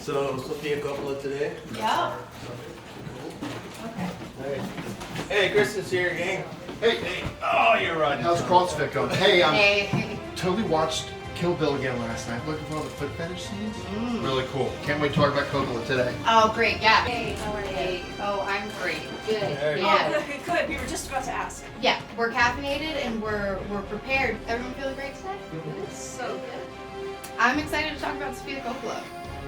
So, Sofia Coppola today. Yeah. Okay. Hey, Kristen's here, gang. Hey. Oh, you're right. How's CrossFit going? Hey, Hey. totally watched Kill Bill again last night. Looking for all the foot fetish scenes. Really cool. Can't wait to talk about Coppola today. Oh, great. Yeah. Hey, how are you? Hey. Oh, I'm great. Good. Hey. Yeah. Oh, good. We were just about to ask. Yeah. We're caffeinated and we're prepared. Everyone feeling great today? So good. I'm excited to talk about Sofia Coppola.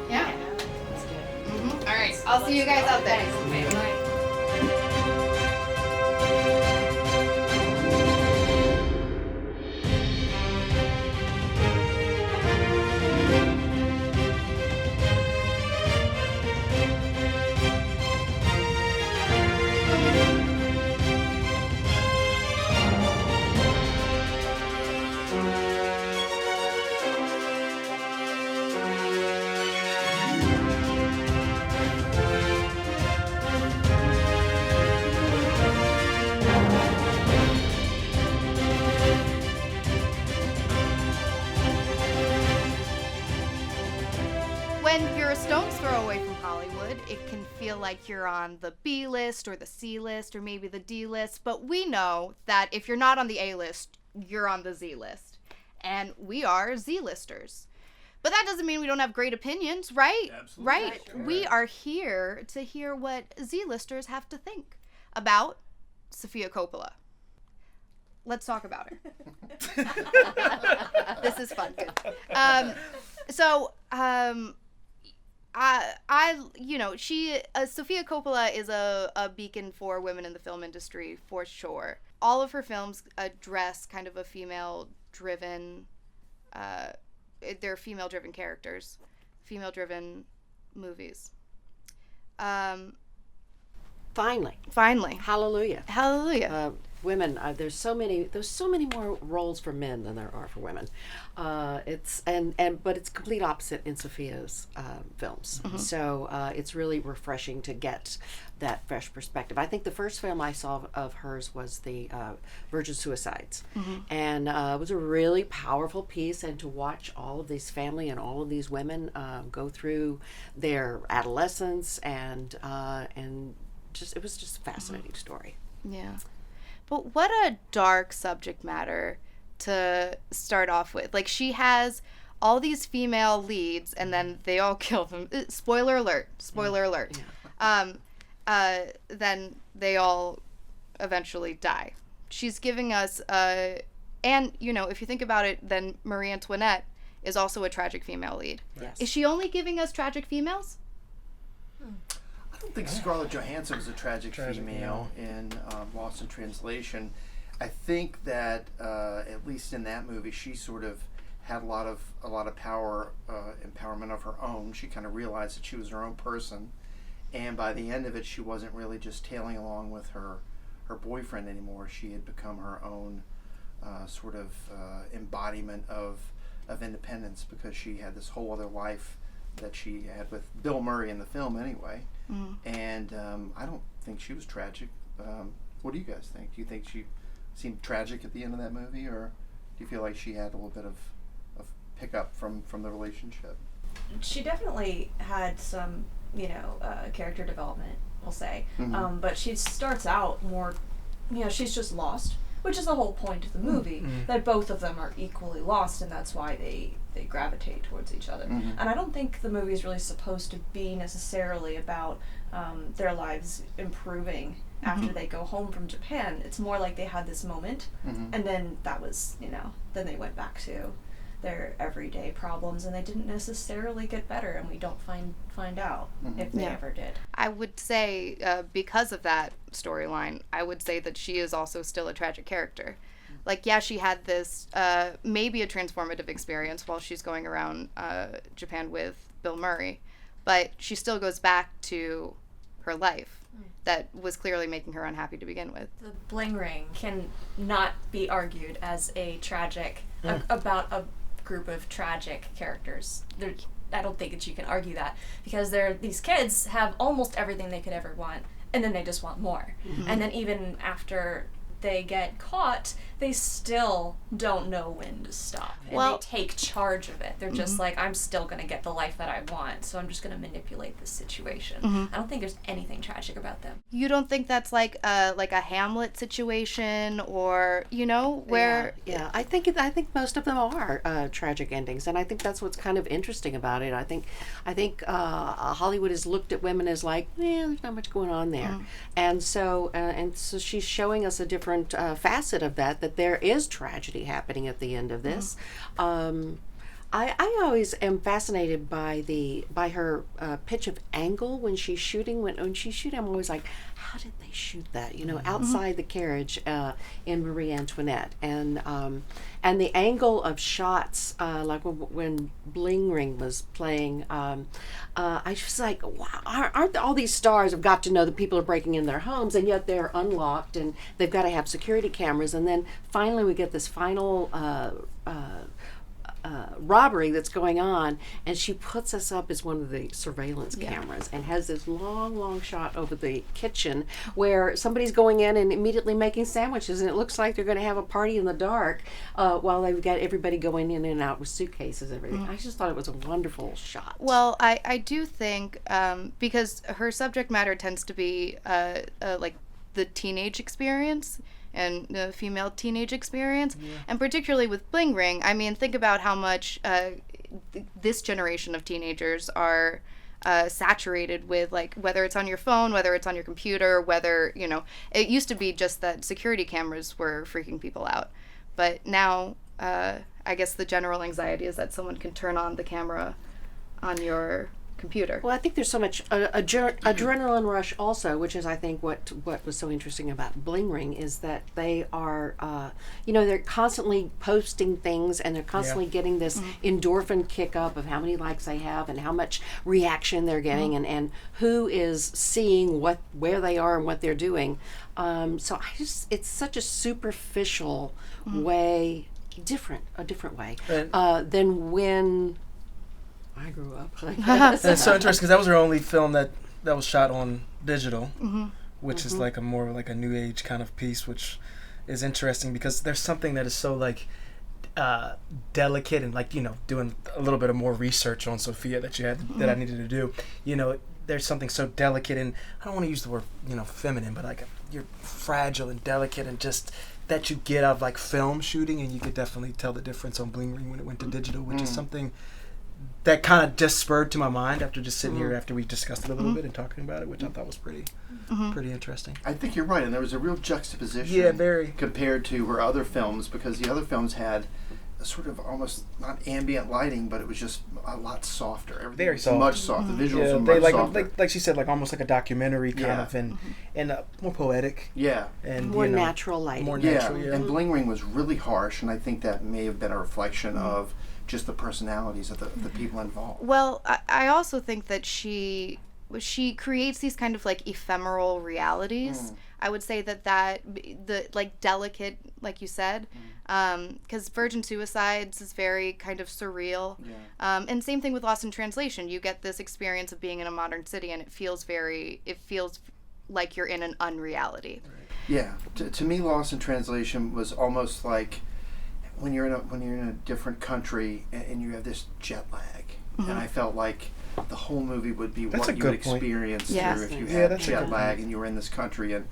Yeah. That's good. All right. I'll see you guys out there. Okay, bye. When you're a stone's throw away from Hollywood, it can feel like you're on the B list or the C list or maybe the D list, but we know that if you're not on the A list, you're on the Z list. And we are Z-listers. But that doesn't mean we don't have great opinions, right? Absolutely. Right. Sure. We are here to hear what Z-listers have to think about Sofia Coppola. Let's talk about her. This is fun. Good. Sofia Coppola is a beacon for women in the film industry for sure. All of her films address kind of a female-driven, they're female-driven characters, female-driven movies. Finally. Hallelujah. Hallelujah. Women, there's so many more roles for men than there are for women. But it's complete opposite in Sophia's films. Mm-hmm. So it's really refreshing to get that fresh perspective. I think the first film I saw of hers was the Virgin Suicides, and it was a really powerful piece. And to watch all of these family and all of these women go through their adolescence and just it was just a fascinating story. Yeah. But what a dark subject matter to start off with. Like, she has all these female leads, and then they all kill them. Spoiler alert. Yeah. Then they all eventually die. She's giving us, and, if you think about it, then Marie Antoinette is also a tragic female lead. Yes. Is she only giving us tragic females? I don't think Scarlett Johansson was a tragic female in Lost in Translation. I think that at least in that movie, she sort of had a lot of power, empowerment of her own. She kind of realized that she was her own person, and by the end of it, she wasn't really just tailing along with her boyfriend anymore. She had become her own sort of embodiment of independence, because she had this whole other life that she had with Bill Murray in the film anyway. And I don't think she was tragic. What do you guys think? Do you think she seemed tragic at the end of that movie, or do you feel like she had a little bit of pickup from the relationship? She definitely had some, character development, we'll say. But she starts out more, she's just lost, which is the whole point of the movie, that both of them are equally lost, and that's why they gravitate towards each other. And I don't think the movie is really supposed to be necessarily about their lives improving after they go home from Japan. It's more like they had this moment, and then that was, then they went back to their everyday problems, and they didn't necessarily get better, and we don't find out if they ever did. I would say, because of that storyline, I would say that she is also still a tragic character. Like, yeah, she had this, maybe a transformative experience while she's going around Japan with Bill Murray, but she still goes back to her life that was clearly making her unhappy to begin with. The bling ring can not be argued as a tragic, about a group of tragic characters. I don't think that you can argue that, because these kids have almost everything they could ever want, and then they just want more. And then even after they get caught, they still don't know when to stop. And Well- they take charge of it. They're just like, I'm still going to get the life that I want, so I'm just going to manipulate this situation. I don't think there's anything tragic about them. You don't think that's like a Hamlet situation, or where Yeah, I think most of them are tragic endings, and I think that's what's kind of interesting about it. I think Hollywood has looked at women as like, there's not much going on there, and so she's showing us a different facet of that there is tragedy happening at the end of this. I always am fascinated by her pitch of angle when she's shooting. When she's shooting, I'm always like, how did they shoot that? Outside the carriage in Marie Antoinette, and the angle of shots, like when Bling Ring was playing. I was just like, wow, aren't all these stars have got to know that people are breaking in their homes, and yet they're unlocked, and they've got to have security cameras, and then finally we get this final robbery that's going on, and she puts us up as one of the surveillance cameras and has this long shot over the kitchen where somebody's going in and immediately making sandwiches, and it looks like they're going to have a party in the dark while they've got everybody going in and out with suitcases and everything. I just thought it was a wonderful shot. Well, I do think because her subject matter tends to be like the teenage experience and the female teenage experience, and particularly with Bling Ring, I mean, think about how much this generation of teenagers are saturated with, like, whether it's on your phone, whether it's on your computer, whether, it used to be just that security cameras were freaking people out, but now I guess the general anxiety is that someone can turn on the camera on your computer. Well, I think there's so much adrenaline rush also, which is, I think, what was so interesting about Bling Ring is that they are, they're constantly posting things, and they're constantly getting this endorphin kick up of how many likes they have and how much reaction they're getting, and who is seeing where they are and what they're doing. So it's such a superficial way, a different way than when I grew up. And it's so interesting because that was her only film that was shot on digital, which is like more like a new age kind of piece, which is interesting because there's something that is so like delicate, and like doing a little bit of more research on Sofia that I needed to do. There's something so delicate, and I don't want to use the word feminine, but like you're fragile and delicate, and just that you get out of like film shooting, and you could definitely tell the difference on Bling Ring when it went to digital, which is something that kind of just spurred to my mind after just sitting here after we discussed it a little bit and talking about it, which I thought was pretty interesting. I think you're right, and there was a real juxtaposition very compared to her other films, because the other films had a sort of almost not ambient lighting, but it was just a lot softer. Everything Very was soft. much softer. The visuals were much softer. like she said, like almost like a documentary kind of, and more poetic. Yeah. And more natural lighting. More natural, And Bling Ring was really harsh, and I think that may have been a reflection of just the personalities of the people involved. Well, I also think that she creates these kind of like ephemeral realities. I would say that the like delicate, like you said, because Virgin Suicides is very kind of surreal. And same thing with Lost in Translation. You get this experience of being in a modern city, and it feels like you're in an unreality. Yeah, to me, Lost in Translation was almost like when you're in a different country and you have this jet lag, and I felt like the whole movie would be what you would experience through if you had jet lag and you were in this country. And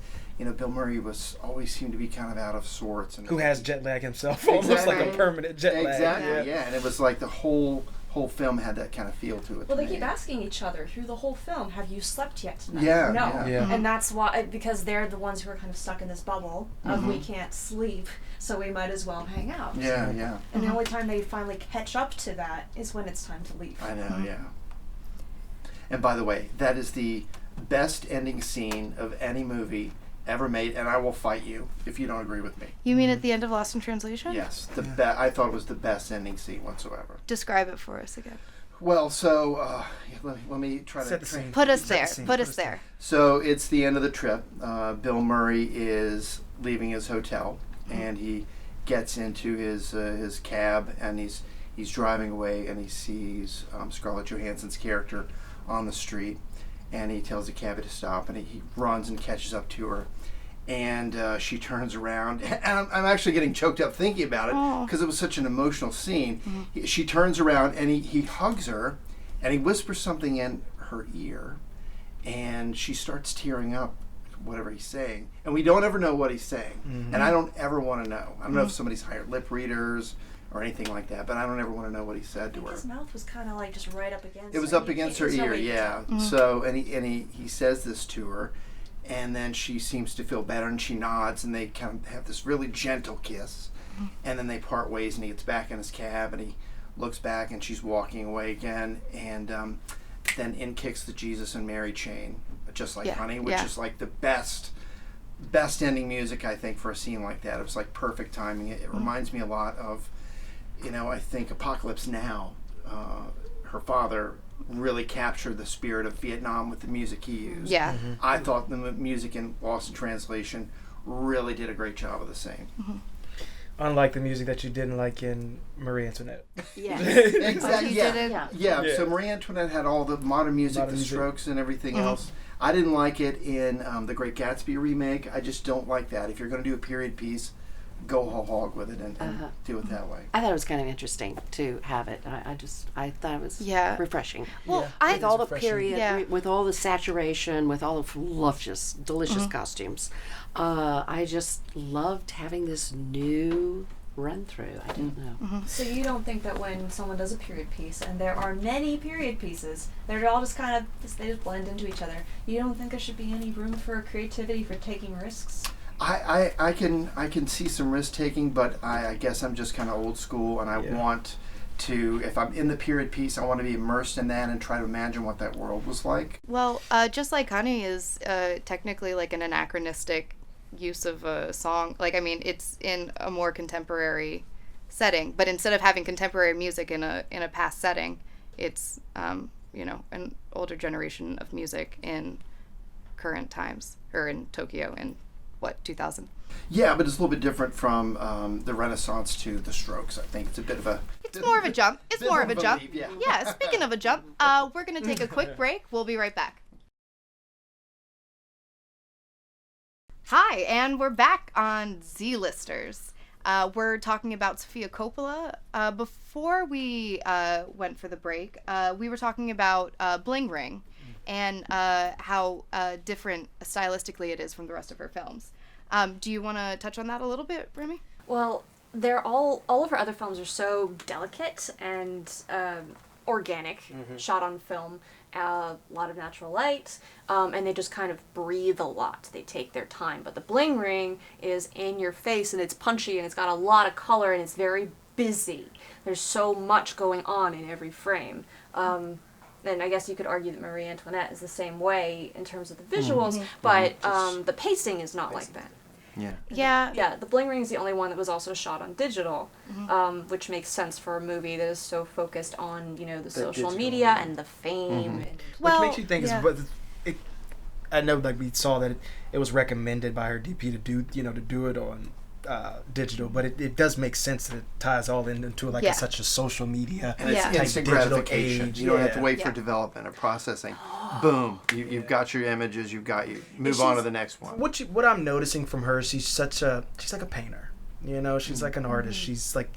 Bill Murray always seemed to be kind of out of sorts. And who has jet lag himself, almost like a permanent jet lag. Exactly. Yeah, and it was like the whole film had that kind of feel to it. Well, they keep asking each other through the whole film, have you slept yet tonight? Yeah. No. Yeah. And that's why, because they're the ones who are kind of stuck in this bubble of we can't sleep, so we might as well hang out. Yeah. And the only time they finally catch up to that is when it's time to leave. I know, yeah. And by the way, that is the best ending scene of any movie ever made, and I will fight you if you don't agree with me. You mean at the end of Lost in Translation? Yes, I thought it was the best ending scene whatsoever. Describe it for us again. Well, so let me try Set to the scene. Put us there. So it's the end of the trip. Bill Murray is leaving his hotel, and he gets into his cab, and he's driving away, and he sees Scarlett Johansson's character on the street, and he tells the cabbie to stop, and he runs and catches up to her, and she turns around, and I'm actually getting choked up thinking about it because it was such an emotional scene. She turns around and he hugs her, and he whispers something in her ear, and she starts tearing up, whatever he's saying, and we don't ever know what he's saying, and I don't ever want to know. I don't know if somebody's hired lip readers or anything like that, but I don't ever want to know what he said to her. His mouth was kind of like just right up against. It was her. up against her There's no ear, way you yeah. could So, and he says this to her, and then she seems to feel better, and she nods, and they kind of have this really gentle kiss, and then they part ways, and he gets back in his cab, and he looks back, and she's walking away again, and then in kicks the Jesus and Mary chain, Just Like Honey, which is like the best ending music, I think, for a scene like that. It was like perfect timing. It reminds me a lot of, I think Apocalypse Now, her father really captured the spirit of Vietnam with the music he used. Yeah. I thought the music in Lost in Translation really did a great job of the same. Unlike the music that you didn't like in Marie Antoinette. Yeah. Exactly. Yeah. Yeah. So Marie Antoinette had all the modern music, Strokes and everything else. I didn't like it in The Great Gatsby remake. I just don't like that. If you're going to do a period piece, go whole hog with it and do it that way. I thought it was kind of interesting to have it. I thought it was refreshing. Well, With all the refreshing. period, with all the saturation, with all the luscious, delicious costumes, I just loved having this new run through. I didn't know. So you don't think that when someone does a period piece, and there are many period pieces, they're all just kind of, they just blend into each other. You don't think there should be any room for creativity, for taking risks? I can see some risk taking, but I guess I'm just kind of old school, and I want to, if I'm in the period piece, I want to be immersed in that and try to imagine what that world was like. Well, Just Like Honey is technically like an anachronistic use of a song. Like, I mean, it's in a more contemporary setting, but instead of having contemporary music in a past setting, it's an older generation of music in current times, or in Tokyo in 2000. Yeah, but it's a little bit different from the Renaissance to the Strokes. I think it's a bit of a... It's more of a jump. It's more of a jump. leap, yeah. Yeah, speaking of a jump, we're going to take a quick break. We'll be right back. Hi, and we're back on Z-Listers. We're talking about Sofia Coppola. Before we went for the break, we were talking about Bling Ring and how different stylistically it is from the rest of her films. Do you want to touch on that a little bit, Remy? Well, they're all of her other films are so delicate and organic, shot on film, a lot of natural light, and they just kind of breathe a lot. They take their time. But the Bling Ring is in your face, and it's punchy, and it's got a lot of color, and it's very busy. There's so much going on in every frame. And I guess you could argue that Marie Antoinette is the same way in terms of the visuals, but the pacing is not like that. Yeah. The Bling Ring is the only one that was also shot on digital, which makes sense for a movie that is so focused on, the social media and the fame. Well, which makes you think I know, like, we saw that it was recommended by her DP to do it on digital, but it does make sense that it ties all into such a social media and it's type instant digital gratification. age. You don't have to wait for development or processing. Boom, you've got your images. Move on to the next one. What I'm noticing from her, she's like a painter. She's like an artist. She's like,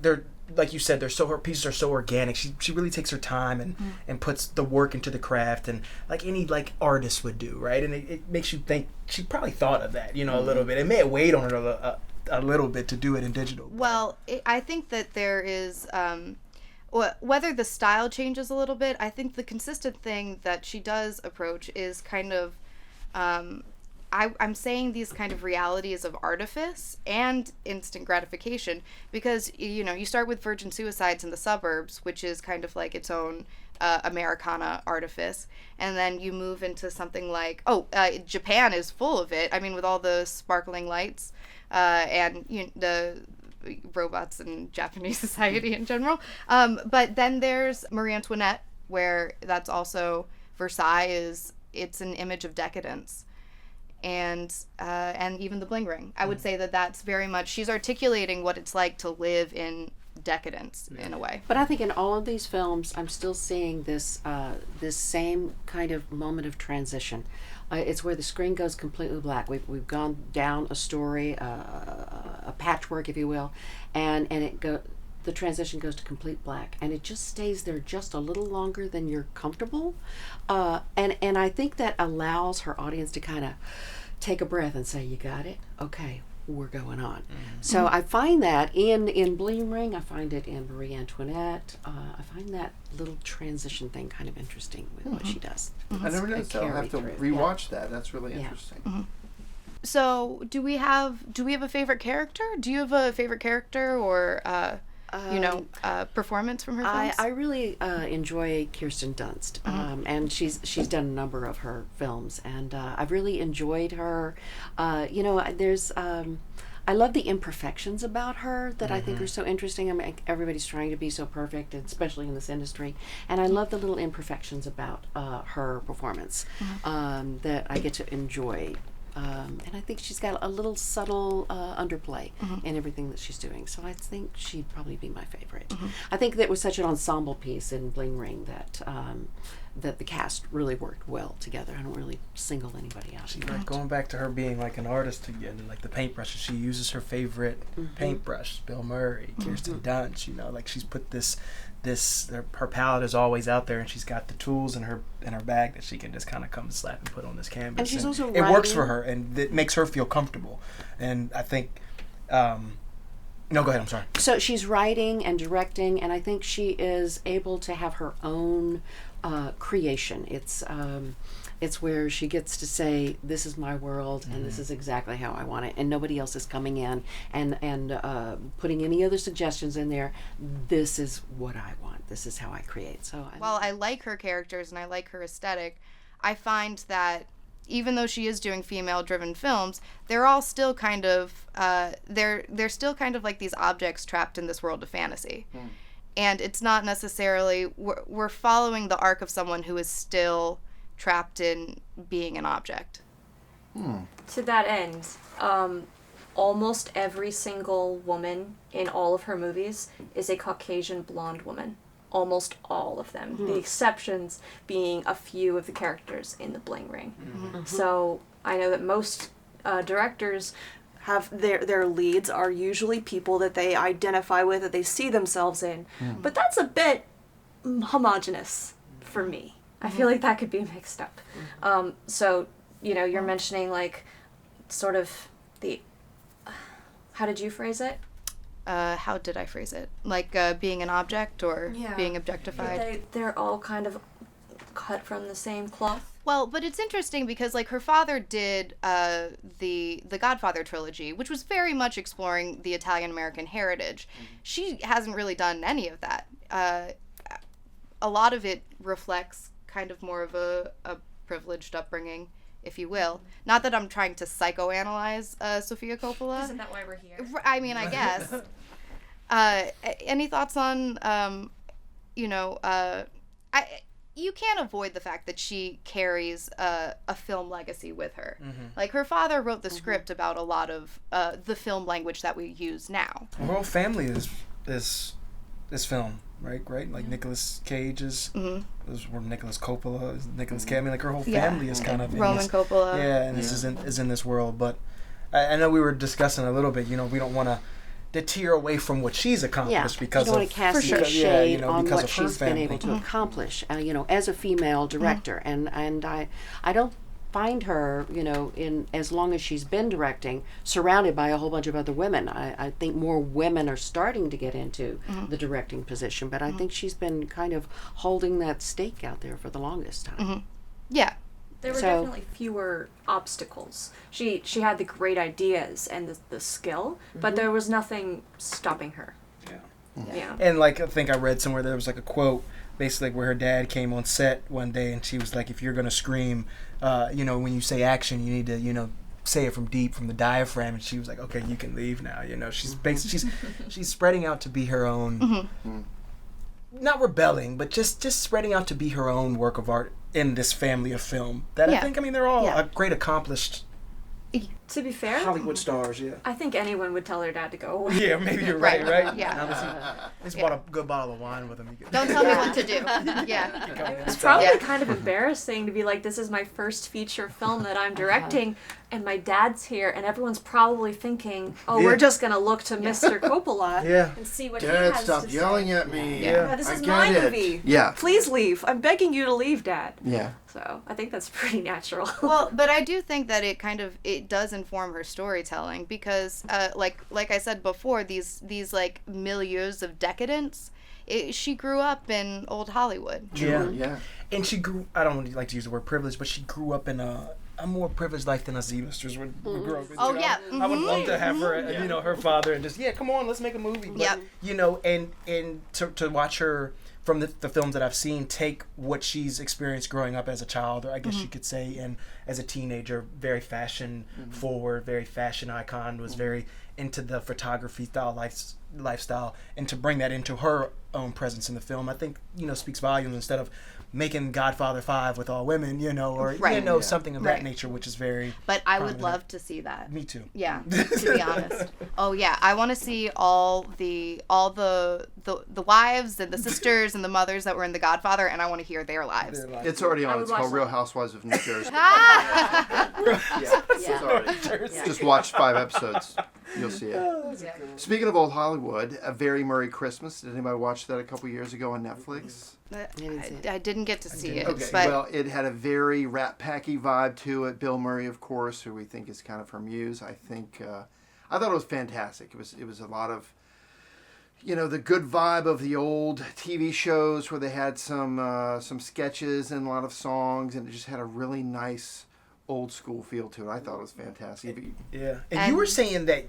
they're, like you said, her pieces are so organic. She really takes her time and puts the work into the craft, and like any artist would do, right? And it makes you think she probably thought of that, a little bit. It may have weighed on her a little bit to do it in digital. Well, I think that there is, whether the style changes a little bit, I think the consistent thing that she does approach is kind of, I'm saying these kind of realities of artifice and instant gratification, because, you start with Virgin Suicides in the Suburbs, which is kind of like its own Americana artifice, and then you move into something like, Japan is full of it. I mean, with all the sparkling lights and the robots in Japanese society in general. But then there's Marie Antoinette, where that's also Versailles it's an image of decadence. And even the Bling Ring. I would say that that's very much, she's articulating what it's like to live in decadence in a way. But I think in all of these films, I'm still seeing this this same kind of moment of transition. It's where the screen goes completely black. We've gone down a story, a patchwork, if you will, and the transition goes to complete black, and it just stays there just a little longer than you're comfortable, and I think that allows her audience to kind of take a breath and say, "You got it? Okay, we're going on." So I find that in Bling Ring, I find it in Marie Antoinette. I find that little transition thing kind of interesting with what she does. I never noticed that. I'll have to rewatch that. That's really interesting. So do we have a favorite character? Do you have a favorite character or performance from her films? I really enjoy Kirsten Dunst, and she's done a number of her films, and I've really enjoyed her. There's I love the imperfections about her that I think are so interesting. I mean, everybody's trying to be so perfect, especially in this industry, and I love the little imperfections about her performance that I get to enjoy. And I think she's got a little subtle underplay in everything that she's doing. So I think she'd probably be my favorite. I think that was such an ensemble piece in Bling Ring that that the cast really worked well together. I don't really single anybody out. Like going back to her being like an artist again, like the paintbrushes, she uses her favorite paintbrush, Bill Murray, Kirsten Dunst, like she's put her palette is always out there, and she's got the tools in her bag that she can just kind of come and slap and put on this canvas. And she's also it works for her, and it makes her feel comfortable. And I think, no, go ahead. I'm sorry. So she's writing and directing, and I think she is able to have her own creation. It's where she gets to say, "This is my world, and this is exactly how I want it," and nobody else is coming in and putting any other suggestions in there. This is what I want. This is how I create. So while I like her characters and I like her aesthetic, I find that even though she is doing female-driven films, they're all still kind of they're still kind of like these objects trapped in this world of fantasy. And it's not necessarily we're following the arc of someone who is still trapped in being an object. To that end, almost every single woman in all of her movies is a Caucasian blonde woman. Almost all of them. The exceptions being a few of the characters in the Bling Ring. So I know that most directors have their leads are usually people that they identify with, that they see themselves in. But that's a bit homogenous for me. I feel like that could be mixed up. So, you're mentioning like sort of the, how did you phrase it? How did I phrase it? Like being an object or being objectified? They're all kind of cut from the same cloth. Well, but it's interesting because like her father did the Godfather trilogy, which was very much exploring the Italian-American heritage. She hasn't really done any of that. A lot of it reflects kind of more of a privileged upbringing, if you will. Not that I'm trying to psychoanalyze Sofia Coppola. Isn't that why we're here? I mean, I guess. Any thoughts on, you can't avoid the fact that she carries a film legacy with her. Like, her father wrote the script about a lot of the film language that we use now. Her whole family is film, right? Like Nicolas Cage is where Nicolas Coppola is Nicolas Cage. I mean, like her whole family is kind of Roman Coppola. Yeah, and this is in this world. But I know we were discussing a little bit. We don't want to deter away from what she's accomplished because you don't want to cast a shade on what she's been family. able to accomplish. As a female director, and I don't find her, in as long as she's been directing, surrounded by a whole bunch of other women. I think more women are starting to get into the directing position, but I think she's been kind of holding that stake out there for the longest time. Yeah. There were definitely fewer obstacles. She had the great ideas and the skill, but there was nothing stopping her. Yeah. And like I think I read somewhere there was like a quote basically where her dad came on set one day and she was like, if you're gonna scream, when you say action, you need to, say it from the diaphragm. And she was like, okay, you can leave now. She's she's spreading out to be her own, not rebelling, but just spreading out to be her own work of art in this family of film. That I think, they're all great accomplished To be fair, Hollywood stars, yeah. I think anyone would tell their dad to go away. Yeah, maybe you're right, right? Yeah. He's bought a good bottle of wine with him. Don't tell me what to do. Yeah. It's probably Yeah. kind of embarrassing to be like, this is my first feature film that I'm directing, and my dad's here, and everyone's probably thinking, oh, Yeah. we're just going to look to Mr. Coppola Yeah. and see what he Dad, has stop to yelling say. at me. Yeah. This I is get my it. movie. Yeah. Please leave. I'm begging you to leave, Dad. Yeah. So I think that's pretty natural. Well, but I do think that it does inform her storytelling because, like I said before, these like milieus of decadence. She grew up in old Hollywood. Yeah. Yeah. And she grew, I don't like to use the word privilege, but she grew up in a more privileged life than us Z-listers would grow up in. Oh, You know, yeah. I would love to have her, Yeah. you know, her father and just, come on, let's make a movie. But, Yep. you know, and to watch her from the films that I've seen take what she's experienced growing up as a child, or I guess you could say, and as a teenager, very fashion forward, very fashion icon, was very into the photography style lifestyle, and to bring that into her own presence in the film, I think, you know, speaks volumes instead of making Godfather 5 with all women, you know, or Right. you know, Yeah. something of that Right. nature, which is very But I would prominent. love to see that. Me too. Yeah, to be honest. Oh yeah, I want to see all the wives and the sisters and the mothers that were in The Godfather, and I want to hear their lives. They're like- It's already I on. would It's watch called that. Real Housewives of New Jersey. Ah! Yeah. It's Yeah. already. Yeah. Just watch 5 episodes. You'll see it. Speaking of old Hollywood, A Very Merry Christmas. Did anybody watch that a couple years ago on Netflix? I didn't get to see it, Okay, but well, it had a very Rat Packy vibe to it. Bill Murray, of course, who we think is kind of her muse. I thought it was fantastic. It was a lot of, you know, the good vibe of the old TV shows where they had some sketches and a lot of songs, and it just had a really nice old school feel to it. I thought it was fantastic. Yeah, and you were saying that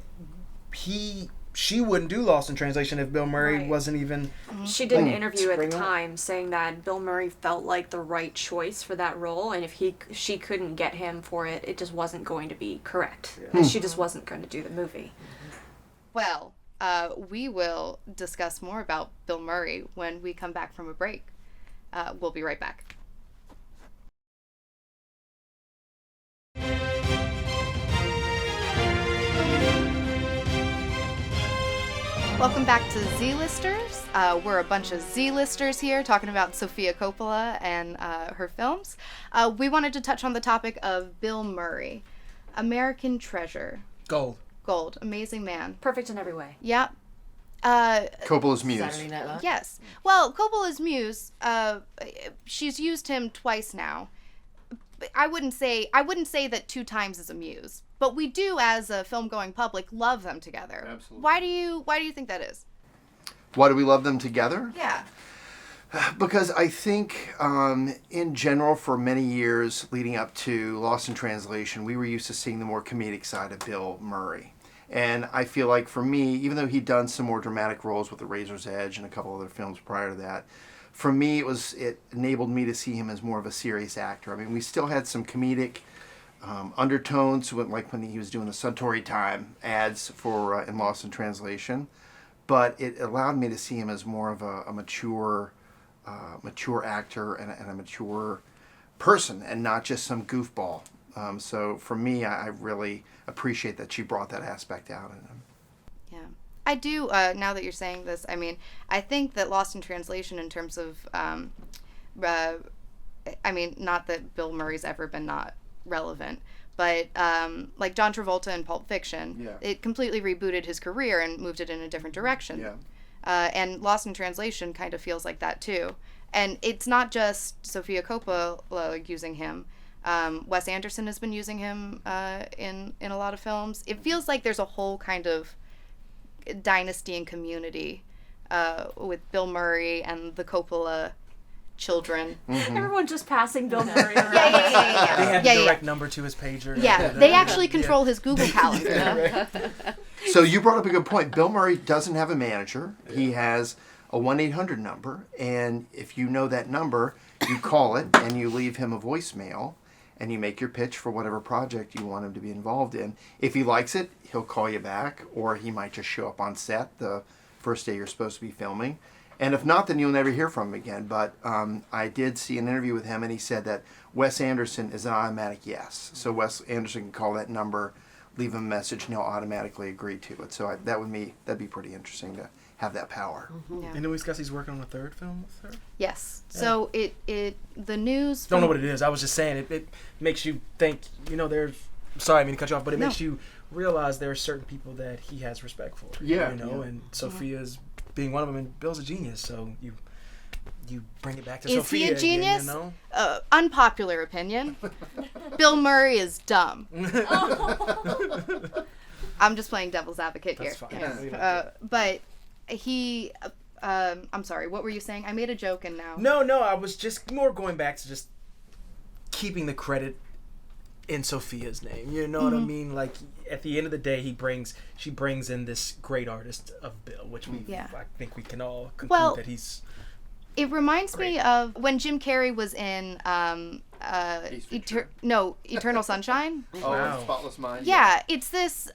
she wouldn't do Lost in Translation if Bill Murray Right. wasn't even. She did an Like, interview at the spring up. time saying that Bill Murray felt like the right choice for that role, and if she couldn't get him for it, it just wasn't going to be correct. And she just wasn't going to do the movie. well, we will discuss more about Bill Murray when we come back from a break. We'll be right back. Welcome back to Z-Listers. We're a bunch of Z-Listers here talking about Sofia Coppola and her films. We wanted to touch on the topic of Bill Murray. American treasure. Gold. Gold. Amazing man. Perfect in every way. Yep. Coppola's muse. Saturday Night Live. Yes. Well, Coppola's muse, she's used him twice now. I wouldn't say that 2 times is a muse, but we do, as a film-going public, love them together. Absolutely. Why do you think that is? Why do we love them together? Yeah. Because I think, in general, for many years leading up to Lost in Translation, we were used to seeing the more comedic side of Bill Murray. And I feel like for me, even though he'd done some more dramatic roles with The Razor's Edge and a couple other films prior to that, for me, it enabled me to see him as more of a serious actor. I mean, we still had some comedic undertones, like when he was doing the Suntory Time ads for in Lost in Translation, but it allowed me to see him as more of a mature actor and a mature person, and not just some goofball. So for me, I really appreciate that she brought that aspect out in him. Yeah. I do, now that you're saying this, I mean, I think that Lost in Translation in terms of, I mean, not that Bill Murray's ever been not relevant, but like John Travolta in Pulp Fiction, Yeah. it completely rebooted his career and moved it in a different direction. Yeah. And Lost in Translation kind of feels like that too. And it's not just Sofia Coppola using him. Wes Anderson has been using him in a lot of films. It feels like there's a whole kind of dynasty and community with Bill Murray and the Coppola children. Everyone just passing Bill Murray around. Yeah. They have Yeah, direct number to his pager. Yeah, they actually control his Google Calendar. So you brought up a good point. Bill Murray doesn't have a manager. He has a 1-800 number, and if you know that number, you call it and you leave him a voicemail, and you make your pitch for whatever project you want him to be involved in. If he likes it, he'll call you back, or he might just show up on set the first day you're supposed to be filming, And if not, then you'll never hear from him again. But I did see an interview with him, and he said that Wes Anderson is an automatic yes. So Wes Anderson can call that number, leave him a message, and he'll automatically agree to it. So that'd be pretty interesting to have that power. Yeah. You know, he's working on a third film with her. Yes. So the news. Don't know what it is. I was just saying it makes you think. You know, there's. Sorry, I mean to cut you off, but it makes you realize there are certain people that he has respect for. Yeah. You know, and Sophia's being one of them, and Bill's a genius. So you bring it back to Is Sophia he a genius? Again, you know? Unpopular opinion. Bill Murray is dumb. I'm just playing devil's advocate here. That's fine. Yeah. But he. I'm sorry. What were you saying? I made a joke and now. No. I was just more going back to just keeping the credit in Sophia's name. You know what I mean? Like at the end of the day, she brings in this great artist of Bill, which I think we can all conclude that he's. It reminds me of when Jim Carrey was in Eternal Sunshine. Oh, Wow. Spotless Mind. Yeah, it's this.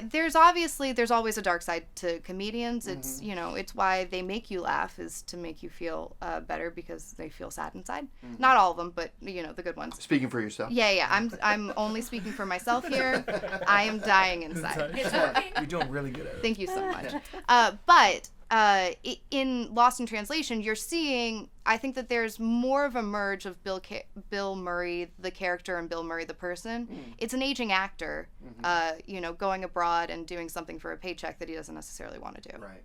There's always a dark side to comedians. It's it's why they make you laugh, is to make you feel better because they feel sad inside. Not all of them, but the good ones. Speaking for yourself. Yeah. I'm only speaking for myself here. I am dying inside. You're doing really good at it. Thank you so much. But in Lost in Translation, you're seeing. I think that there's more of a merge of Bill Murray, the character, and Bill Murray, the person. It's an aging actor, going abroad and doing something for a paycheck that he doesn't necessarily want to do. Right.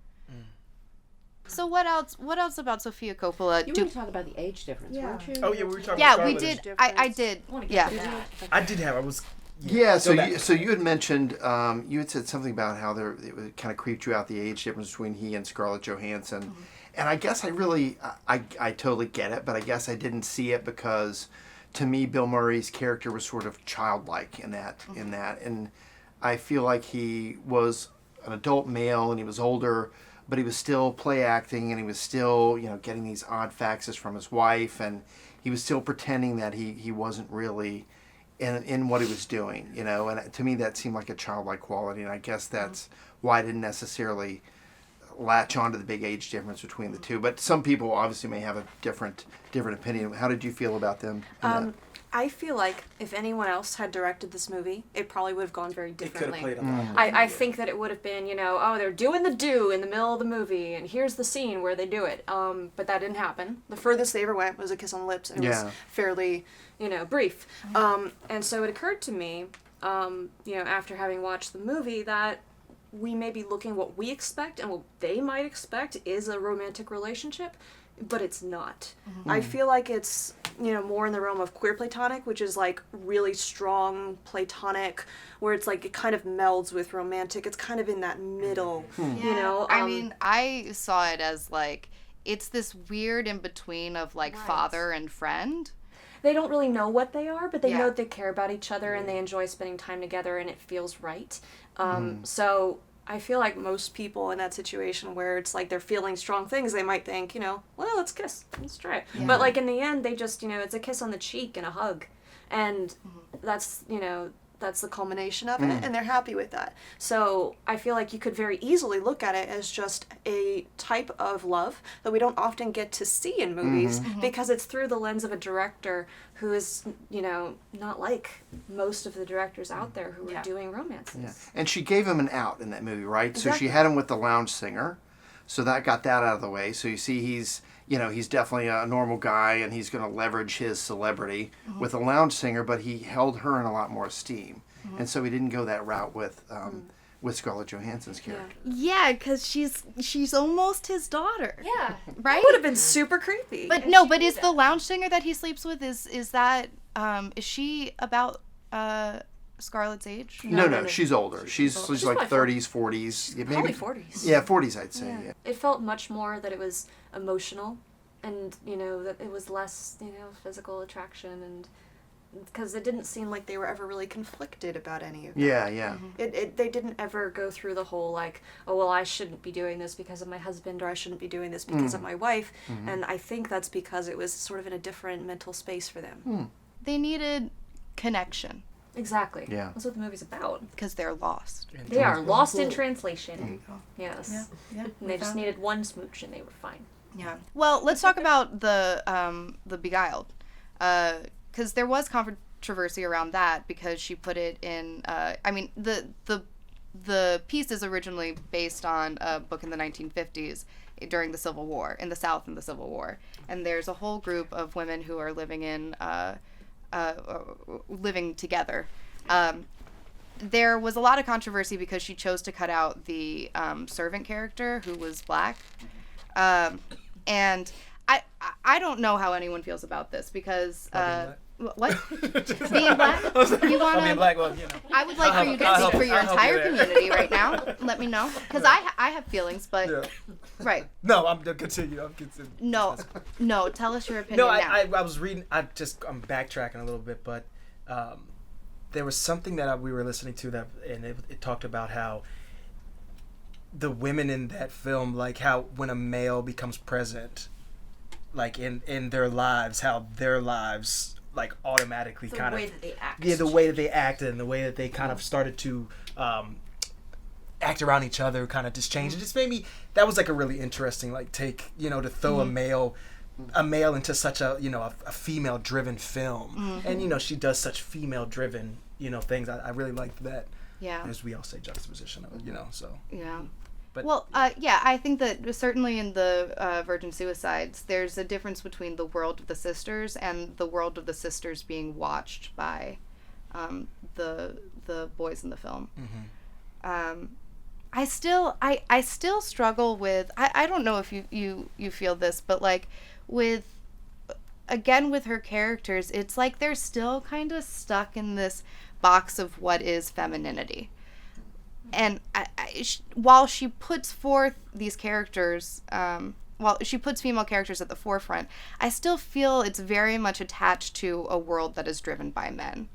So what else about Sofia Coppola? You were talking about the age difference, weren't you? Oh yeah, we were talking. Yeah, about we Scarlett. did. I did. Yeah. I did have. I was. Yeah, so Go back. you had mentioned, you had said something about how it kind of creeped you out, the age difference between he and Scarlett Johansson. And I guess I totally get it, but I guess I didn't see it because to me Bill Murray's character was sort of childlike in that. And I feel like he was an adult male and he was older, but he was still play acting and he was still, getting these odd faxes from his wife, and he was still pretending that he wasn't really in what he was doing, and to me that seemed like a childlike quality, and I guess that's why I didn't necessarily latch onto the big age difference between the two. But some people obviously may have a different opinion. How did you feel about them? I feel like if anyone else had directed this movie, it probably would have gone very differently. Played a lot. I think that it would have been, they're doing the do in the middle of the movie, and here's the scene where they do it. But that didn't happen. The furthest they ever went was a kiss on the lips, and it was fairly, brief. And so it occurred to me, after having watched the movie, that we may be looking what we expect and what they might expect is a romantic relationship, but it's not. I feel like it's, more in the realm of queer platonic, which is like really strong platonic, where it's like it kind of melds with romantic. It's kind of in that middle, I mean, I saw it as like it's this weird in between of like father and friend. They don't really know what they are, but they know they care about each other and they enjoy spending time together, and it feels right. So I feel like most people in that situation where it's like they're feeling strong things, they might think, well, let's kiss. Let's try it. Yeah. But like in the end, they just, it's a kiss on the cheek and a hug. And that's, that's the culmination of it, and they're happy with that. So I feel like you could very easily look at it as just a type of love that we don't often get to see in movies because it's through the lens of a director who is, not like most of the directors out there who are doing romances. Yeah. And she gave him an out in that movie, right? Exactly. So she had him with the lounge singer, so that got that out of the way. So you see he's definitely a normal guy, and he's going to leverage his celebrity with a lounge singer, but he held her in a lot more esteem. And so he didn't go that route with Scarlett Johansson's character. Yeah, because she's almost his daughter. Yeah. Right? It would have been super creepy. But no, but is the lounge singer that he sleeps with, is that, is she about Scarlett's age? No, she's older. She's like 30s, 40s. Probably 40s. Yeah, 40s I'd say. Yeah. It felt much more that it was emotional, and that it was less physical attraction, and because it didn't seem like they were ever really conflicted about any of that. Yeah. They didn't ever go through the whole like, oh well, I shouldn't be doing this because of my husband, or I shouldn't be doing this because of my wife, and I think that's because it was sort of in a different mental space for them. They needed connection. Exactly. Yeah. That's what the movie's about. Because they're lost. They are lost in translation. Yes. Yeah. And they just needed one smooch and they were fine. Yeah. Well, let's talk about the Beguiled, because there was controversy around that because she put it in. I mean, the piece is originally based on a book in the 1950s during the Civil War in the South in the Civil War, and there's a whole group of women who are living in living together. There was a lot of controversy because she chose to cut out the servant character who was black. And I don't know how anyone feels about this because what? Being black? You wanna? Being black, well, I would like for you to speak for your entire community right now. Let me know, because I have feelings, but right. No, I'm continue. I'm continue. No. Tell us your opinion No, now. I was reading. I'm backtracking a little bit, but there was something that we were listening to and it talked about how the women in that film, like how when a male becomes present, like in their lives, how their lives like automatically The kind way of that they act. the way that they acted and the way that they kind of started to act around each other kind of just changed. It just made me, that was like a really interesting like take, to throw a male into such a a female driven film, and she does such female driven things. I really liked that. Yeah. As we all say, juxtaposition of it, so. Yeah. But, well, I think that certainly in the Virgin Suicides, there's a difference between the world of the sisters and the world of the sisters being watched by the boys in the film. I still struggle with, I don't know if you feel this, but like with her characters, it's like they're still kind of stuck in this box of what is femininity. And while she puts forth these characters, while she puts female characters at the forefront, I still feel it's very much attached to a world that is driven by men.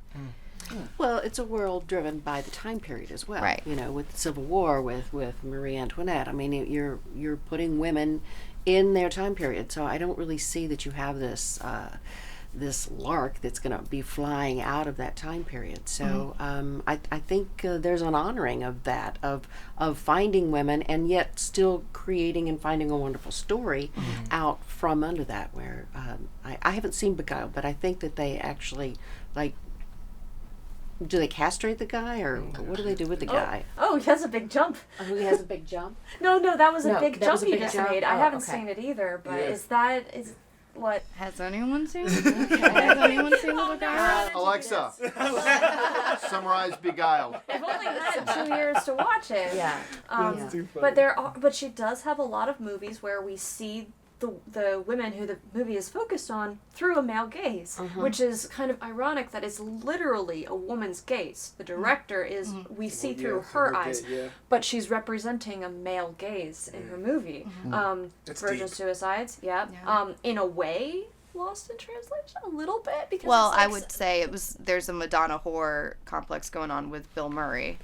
Well, it's a world driven by the time period as well. Right. With the Civil War, with Marie Antoinette. I mean, you're putting women in their time period. So I don't really see that you have this lark that's going to be flying out of that time period. So I think there's an honoring of that, of finding women and yet still creating and finding a wonderful story out from under that, where I haven't seen Beguiled, but I think that they actually, like, do they castrate the guy, or what do they do with the guy? Oh, he has a big jump. Oh, he has a big jump? No, that was a big that jump was a he big just jump? made. Oh, I haven't okay. seen it either, but Yeah. is what? Has anyone seen it? Has anyone seen the guy? Alexa, summarize Beguiled. I've only had 2 years to watch it. Yeah. That's too funny. But she does have a lot of movies where we see the women who the movie is focused on through a male gaze, which is kind of ironic that it's literally a woman's gaze. The director is, we see through her eyes, but she's representing a male gaze in her movie. Virgin deep. Suicides, in a way, lost in translation a little bit, because Well, it's like I would say there's a Madonna whore complex going on with Bill Murray.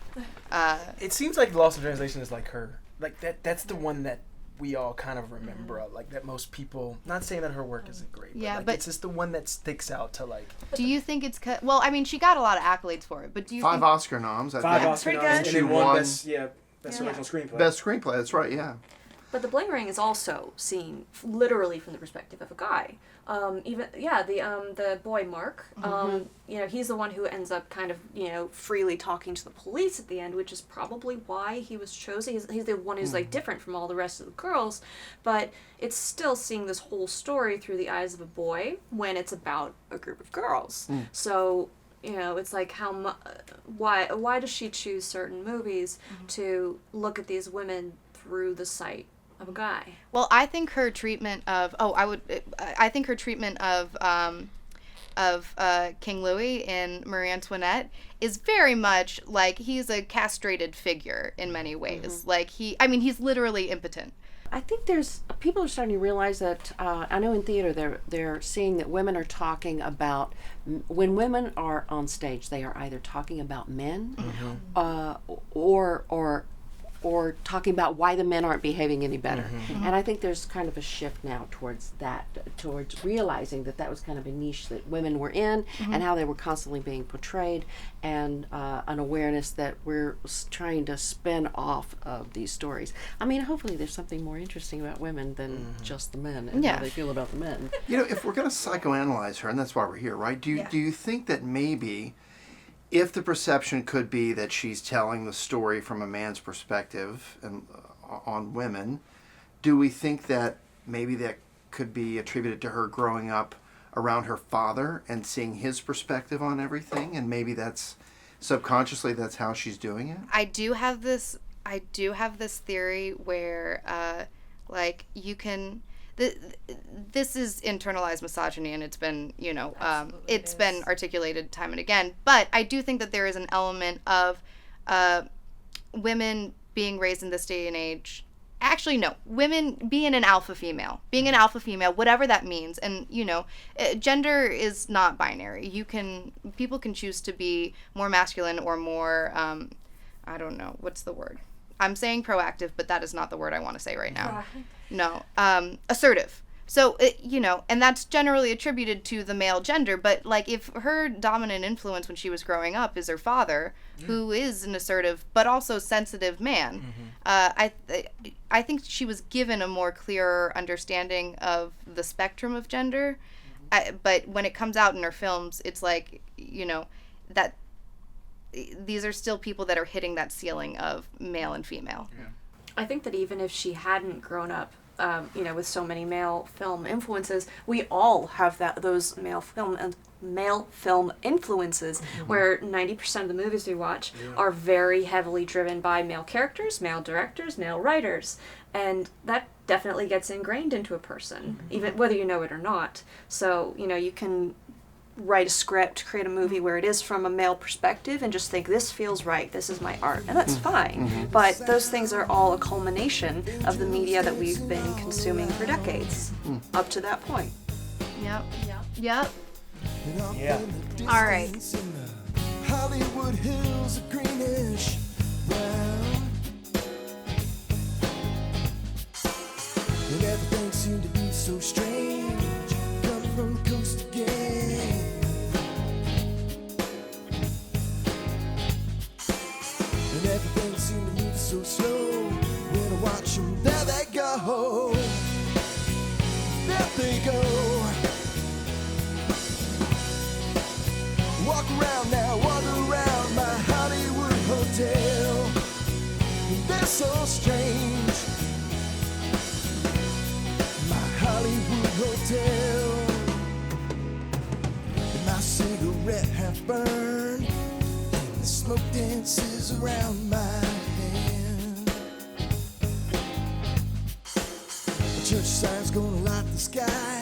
It seems like Lost in Translation is like her. Like that's the one that we all kind of remember, like that most people, not saying that her work isn't great, but, Yeah, like, but- it's just the one that sticks out to like Do you think it's well, I mean, she got a lot of accolades for it, but do you 5 think Oscar noms. I think. Oscar pretty noms, good. and She then one won best original screenplay. Best screenplay. That's right. Yeah. But The Bling Ring is also seen literally from the perspective of a guy. The boy Mark, he's the one who ends up kind of, freely talking to the police at the end, which is probably why he was chosen. He's the one who's like different from all the rest of the girls, but it's still seeing this whole story through the eyes of a boy when it's about a group of girls. So, it's like why does she choose certain movies to look at these women through the sight of a guy? Well, I think her treatment of King Louis in Marie Antoinette is very much like he's a castrated figure in many ways. Like he's literally impotent. I think people are starting to realize that, I know in theater they're seeing that women are talking about, when women are on stage, they are either talking about men or or talking about why the men aren't behaving any better. And I think there's kind of a shift now towards that, towards realizing that that was kind of a niche that women were in and how they were constantly being portrayed, and an awareness that we're trying to spin off of these stories. I mean, hopefully there's something more interesting about women than just the men and how they feel about the men. You know, if we're going to psychoanalyze her, and that's why we're here, right? Do you think that maybe, if the perception could be that she's telling the story from a man's perspective and on women, do we think that maybe that could be attributed to her growing up around her father and seeing his perspective on everything, and maybe that's subconsciously that's how she's doing it? I do have this theory where like you can this is internalized misogyny, and it's been, it's been articulated time and again. But I do think that there is an element of women being raised in this day and age. Actually, no. Women being an alpha female, whatever that means. And, gender is not binary. People can choose to be more masculine or more, I don't know, what's the word? I'm saying proactive, but that is not the word I want to say right now. No, assertive. So, and that's generally attributed to the male gender, but like if her dominant influence when she was growing up is her father, who is an assertive but also sensitive man, I think she was given a more clearer understanding of the spectrum of gender. But when it comes out in her films, it's like, that these are still people that are hitting that ceiling of male and female. Yeah. I think that even if she hadn't grown up, with so many male film influences, we all have those male film influences, where 90% of the movies we watch are very heavily driven by male characters, male directors, male writers, and that definitely gets ingrained into a person, even whether you know it or not. So, you can write a script, create a movie where it is from a male perspective and just think, this feels right, this is my art, and that's fine. But those things are all a culmination of the media that we've been consuming for decades up to that point. Yep. Yeah. All right. Hollywood hills are greenish brown, and everything seemed to be so strange. Coming from the coast again, and everything seemed to move so slow. When I watch them, there they go, there they go. Walk around now, wander around my Hollywood hotel. They're so strange, my Hollywood hotel. And my cigarette half burned, and the smoke dances around my hand. The church sign's gonna light the sky.